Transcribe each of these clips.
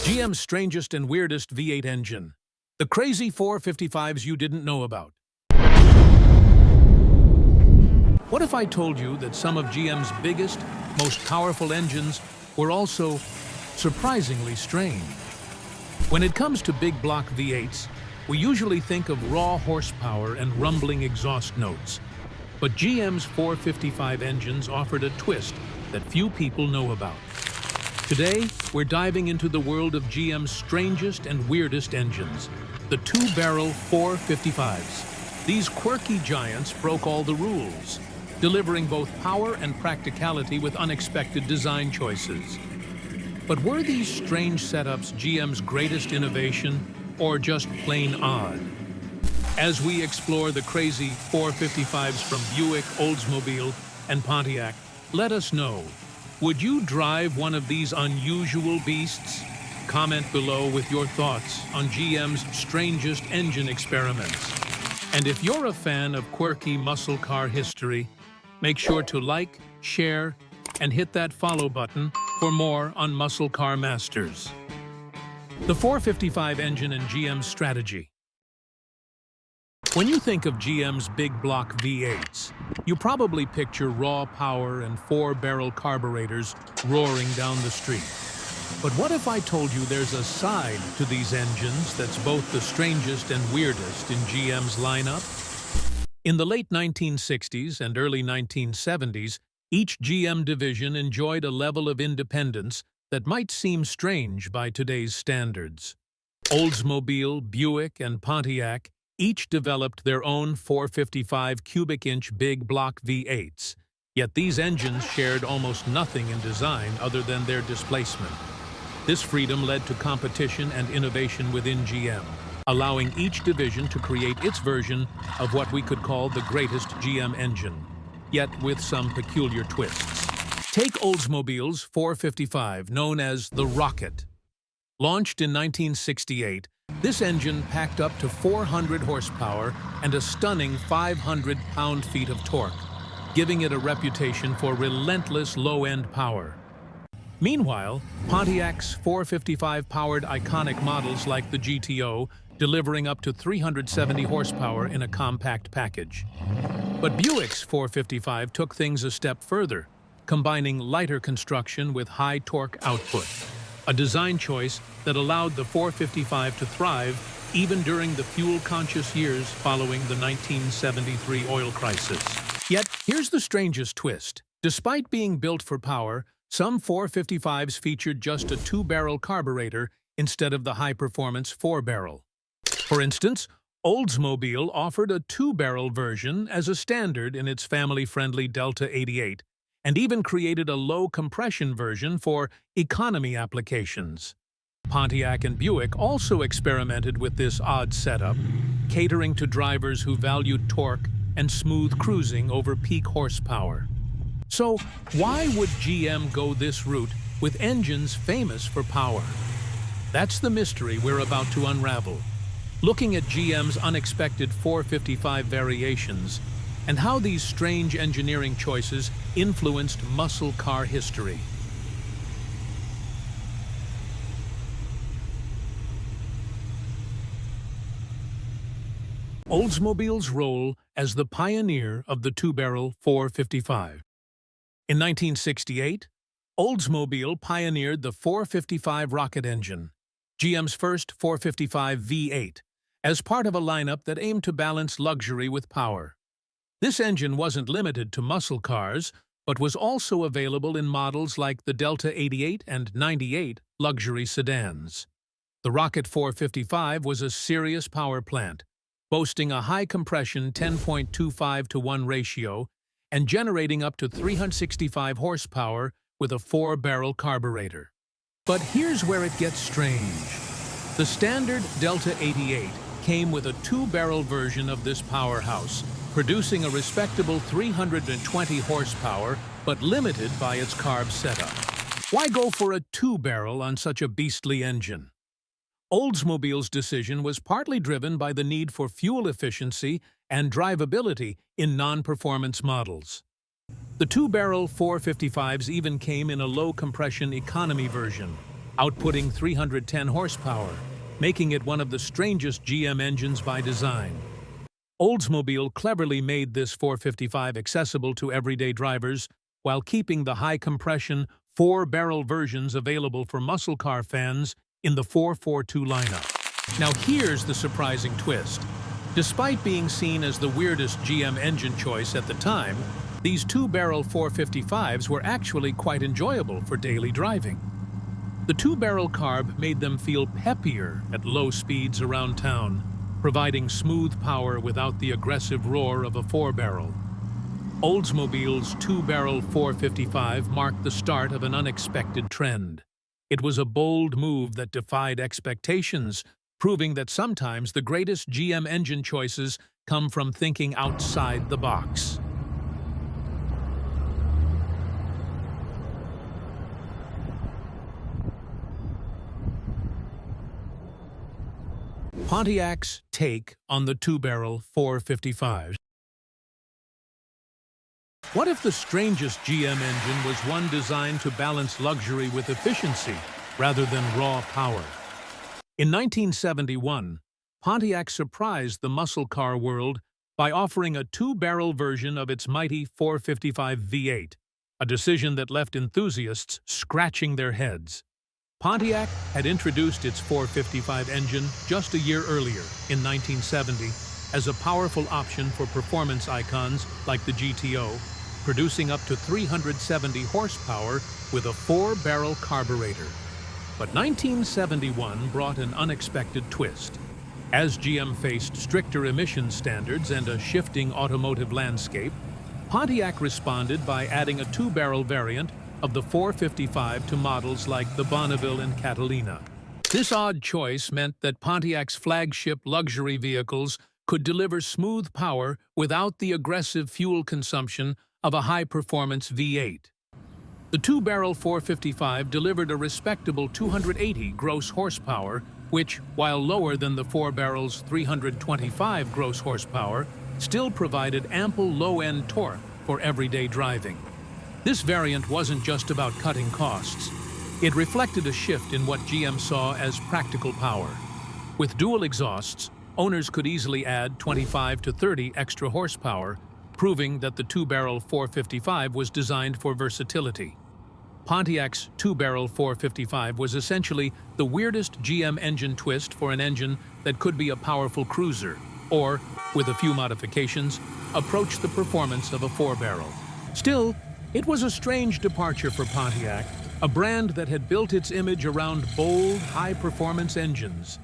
GM's strangest and weirdest V8 engine. The crazy 455s you didn't know about. What if I told you that some of GM's biggest, most powerful engines were also surprisingly strange? When it comes to big block V8s, we usually think of raw horsepower and rumbling exhaust notes. But GM's 455 engines offered a twist that few people know about. Today, we're diving into the world of GM's strangest and weirdest engines, the two-barrel 455s. These quirky giants broke all the rules, delivering both power and practicality with unexpected design choices. But were these strange setups GM's greatest innovation, or just plain odd? As we explore the crazy 455s from Buick, Oldsmobile, and Pontiac, let us know. Would you drive one of these unusual beasts? Comment below with your thoughts on GM's strangest engine experiments. And if you're a fan of quirky muscle car history, make sure to like, share, and hit that follow button for more on Muscle Car Masters. The 455 engine and GM's strategy. When you think of GM's big block V8s, you probably picture raw power and four-barrel carburetors roaring down the street. But what if I told you there's a side to these engines that's both the strangest and weirdest in GM's lineup? In the late 1960s and early 1970s, each GM division enjoyed a level of independence that might seem strange by today's standards. Oldsmobile, Buick, and Pontiac each developed their own 455 cubic-inch big block V8s, yet these engines shared almost nothing in design other than their displacement. This freedom led to competition and innovation within GM, allowing each division to create its version of what we could call the greatest GM engine, yet with some peculiar twists. Take Oldsmobile's 455, known as the Rocket. Launched in 1968, this engine packed up to 400 horsepower and a stunning 500 pound-feet of torque, giving it a reputation for relentless low-end power. Meanwhile, Pontiac's 455 powered iconic models like the GTO, delivering up to 370 horsepower in a compact package. But Buick's 455 took things a step further, combining lighter construction with high torque output, a design choice that allowed the 455 to thrive even during the fuel-conscious years following the 1973 oil crisis. Yet, here's the strangest twist. Despite being built for power, some 455s featured just a two-barrel carburetor instead of the high-performance four-barrel. For instance, Oldsmobile offered a two-barrel version as a standard in its family-friendly Delta 88, and even created a low-compression version for economy applications. Pontiac and Buick also experimented with this odd setup, catering to drivers who valued torque and smooth cruising over peak horsepower. So, why would GM go this route with engines famous for power? That's the mystery we're about to unravel, looking at GM's unexpected 455 variations and how these strange engineering choices influenced muscle car history. Oldsmobile's role as the pioneer of the two-barrel 455. In 1968, Oldsmobile pioneered the 455 rocket engine, GM's first 455 V8, as part of a lineup that aimed to balance luxury with power. This engine wasn't limited to muscle cars, but was also available in models like the Delta 88 and 98 luxury sedans. The Rocket 455 was a serious power plant, boasting a high-compression 10.25-to-1 ratio and generating up to 365 horsepower with a four-barrel carburetor. But here's where it gets strange. The standard Delta 88 came with a two-barrel version of this powerhouse, producing a respectable 320 horsepower, but limited by its carb setup. Why go for a two-barrel on such a beastly engine? Oldsmobile's decision was partly driven by the need for fuel efficiency and drivability in non-performance models. The two-barrel 455s even came in a low-compression economy version, outputting 310 horsepower, making it one of the strangest GM engines by design. Oldsmobile cleverly made this 455 accessible to everyday drivers while keeping the high-compression, four-barrel versions available for muscle car fans in the 442 lineup. Now here's the surprising twist. Despite being seen as the weirdest GM engine choice at the time, these two-barrel 455s were actually quite enjoyable for daily driving. The two-barrel carb made them feel peppier at low speeds around town, providing smooth power without the aggressive roar of a four-barrel. Oldsmobile's two-barrel 455 marked the start of an unexpected trend. It was a bold move that defied expectations, proving that sometimes the greatest GM engine choices come from thinking outside the box. Pontiac's take on the two-barrel 455. What if the strangest GM engine was one designed to balance luxury with efficiency rather than raw power? In 1971, Pontiac surprised the muscle car world by offering a two-barrel version of its mighty 455 V8, a decision that left enthusiasts scratching their heads. Pontiac had introduced its 455 engine just a year earlier, in 1970, as a powerful option for performance icons like the GTO, producing up to 370 horsepower with a four-barrel carburetor. But 1971 brought an unexpected twist. As GM faced stricter emission standards and a shifting automotive landscape, Pontiac responded by adding a two-barrel variant of the 455 to models like the Bonneville and Catalina. This odd choice meant that Pontiac's flagship luxury vehicles could deliver smooth power without the aggressive fuel consumption of a high-performance V8. The two-barrel 455 delivered a respectable 280 gross horsepower, which, while lower than the four-barrel's 325 gross horsepower, still provided ample low-end torque for everyday driving. This variant wasn't just about cutting costs. It reflected a shift in what GM saw as practical power. With dual exhausts, owners could easily add 25 to 30 extra horsepower, proving that the two-barrel 455 was designed for versatility. Pontiac's two-barrel 455 was essentially the weirdest GM engine twist for an engine that could be a powerful cruiser, or, with a few modifications, approach the performance of a four-barrel. Still, it was a strange departure for Pontiac, a brand that had built its image around bold, high-performance engines.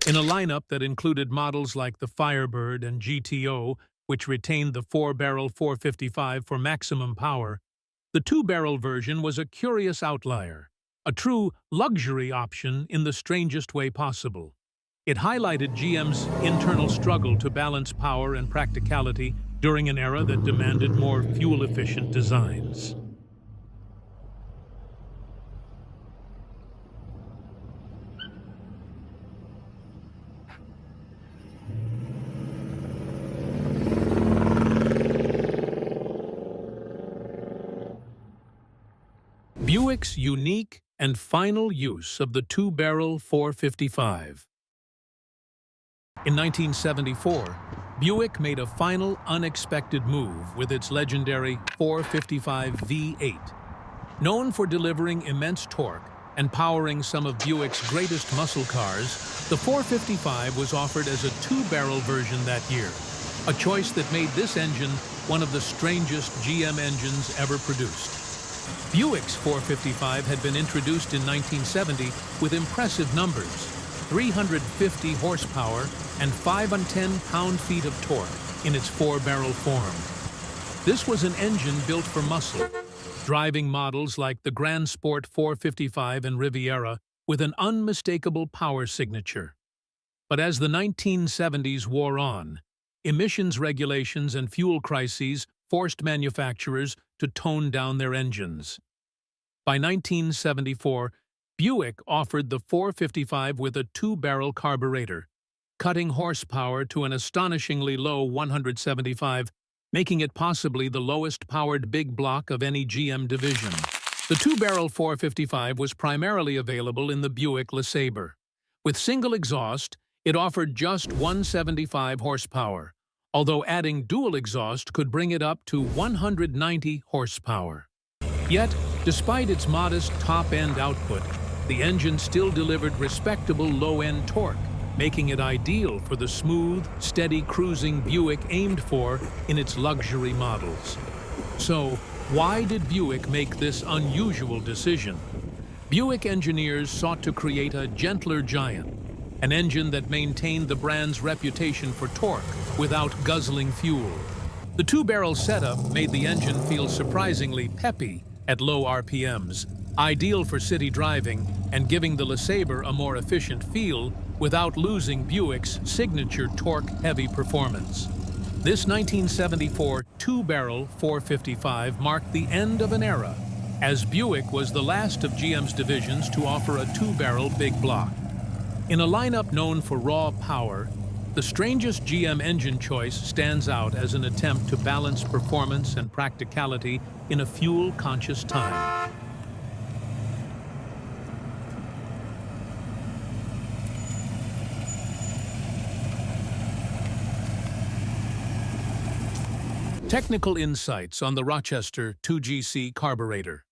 In a lineup that included models like the Firebird and GTO, which retained the four-barrel 455 for maximum power, the two-barrel version was a curious outlier, a true luxury option in the strangest way possible. It highlighted GM's internal struggle to balance power and practicality during an era that demanded more fuel-efficient designs. Buick's unique and final use of the two-barrel 455. In 1974, Buick made a final, unexpected move with its legendary 455 V8. Known for delivering immense torque and powering some of Buick's greatest muscle cars, the 455 was offered as a two-barrel version that year, a choice that made this engine one of the strangest GM engines ever produced. Buick's 455 had been introduced in 1970 with impressive numbers, 350 horsepower and 510 pound-feet of torque in its four-barrel form. This was an engine built for muscle, driving models like the Grand Sport 455 and Riviera with an unmistakable power signature. But as the 1970s wore on, emissions regulations and fuel crises forced manufacturers to tone down their engines. By 1974, Buick offered the 455 with a two-barrel carburetor, cutting horsepower to an astonishingly low 175, making it possibly the lowest-powered big block of any GM division. The two-barrel 455 was primarily available in the Buick LeSabre. With single exhaust, it offered just 175 horsepower, although adding dual exhaust could bring it up to 190 horsepower. Yet, despite its modest top-end output, the engine still delivered respectable low-end torque, making it ideal for the smooth, steady cruising Buick aimed for in its luxury models. So, why did Buick make this unusual decision? Buick engineers sought to create a gentler giant, an engine that maintained the brand's reputation for torque without guzzling fuel. The two-barrel setup made the engine feel surprisingly peppy at low RPMs, ideal for city driving and giving the LeSabre a more efficient feel without losing Buick's signature torque-heavy performance. This 1974 two-barrel 455 marked the end of an era, as Buick was the last of GM's divisions to offer a two-barrel big block. In a lineup known for raw power, the strangest GM engine choice stands out as an attempt to balance performance and practicality in a fuel-conscious time. Technical insights on the Rochester 2GC carburetor.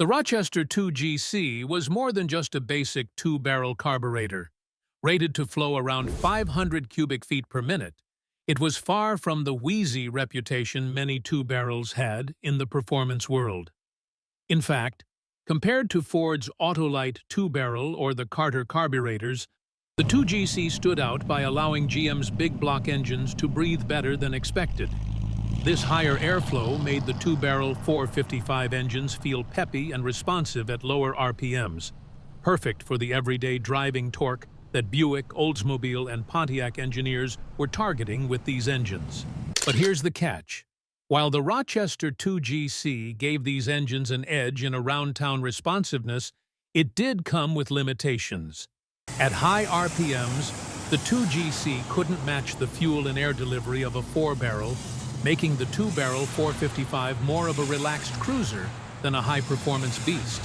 The Rochester 2GC was more than just a basic two-barrel carburetor. Rated to flow around 500 cubic feet per minute, it was far from the wheezy reputation many two-barrels had in the performance world. In fact, compared to Ford's Autolite two-barrel or the Carter carburetors, the 2GC stood out by allowing GM's big block engines to breathe better than expected. This higher airflow made the two-barrel 455 engines feel peppy and responsive at lower RPMs, perfect for the everyday driving torque that Buick, Oldsmobile, and Pontiac engineers were targeting with these engines. But here's the catch. While the Rochester 2GC gave these engines an edge in around-town responsiveness, it did come with limitations. At high RPMs, the 2GC couldn't match the fuel and air delivery of a four-barrel, making the two-barrel 455 more of a relaxed cruiser than a high-performance beast.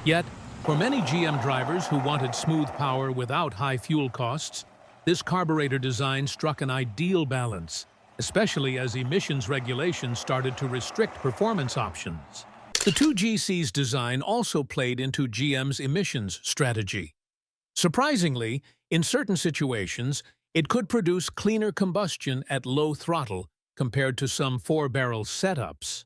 Yet, for many GM drivers who wanted smooth power without high fuel costs, this carburetor design struck an ideal balance, especially as emissions regulations started to restrict performance options. The 2GC's design also played into GM's emissions strategy. Surprisingly, in certain situations, it could produce cleaner combustion at low throttle compared to some four-barrel setups.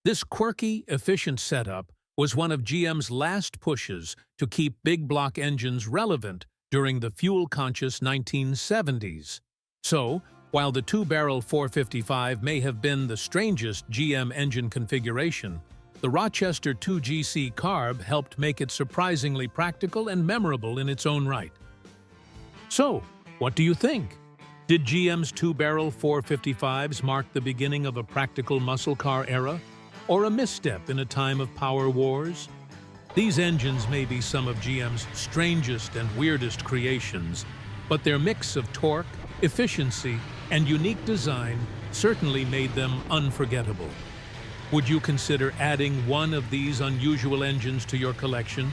This quirky, efficient setup was one of GM's last pushes to keep big block engines relevant during the fuel-conscious 1970s. So, while the two-barrel 455 may have been the strangest GM engine configuration, the Rochester 2GC carb helped make it surprisingly practical and memorable in its own right. So, what do you think? Did GM's two-barrel 455s mark the beginning of a practical muscle car era, or a misstep in a time of power wars? These engines may be some of GM's strangest and weirdest creations, but their mix of torque, efficiency, and unique design certainly made them unforgettable. Would you consider adding one of these unusual engines to your collection,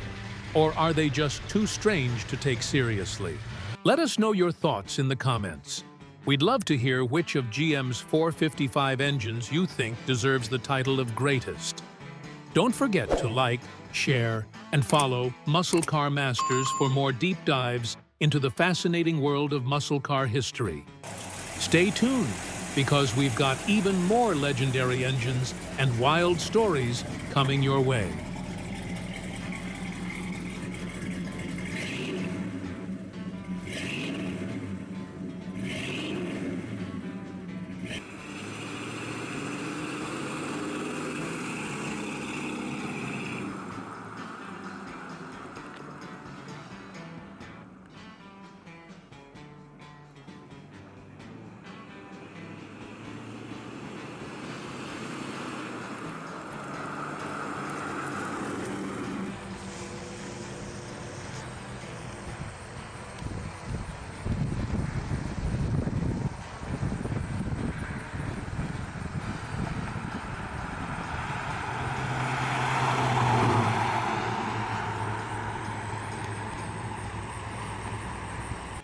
or are they just too strange to take seriously? Let us know your thoughts in the comments. We'd love to hear which of GM's 455 engines you think deserves the title of greatest. Don't forget to like, share, and follow Muscle Car Masters for more deep dives into the fascinating world of muscle car history. Stay tuned, because we've got even more legendary engines and wild stories coming your way.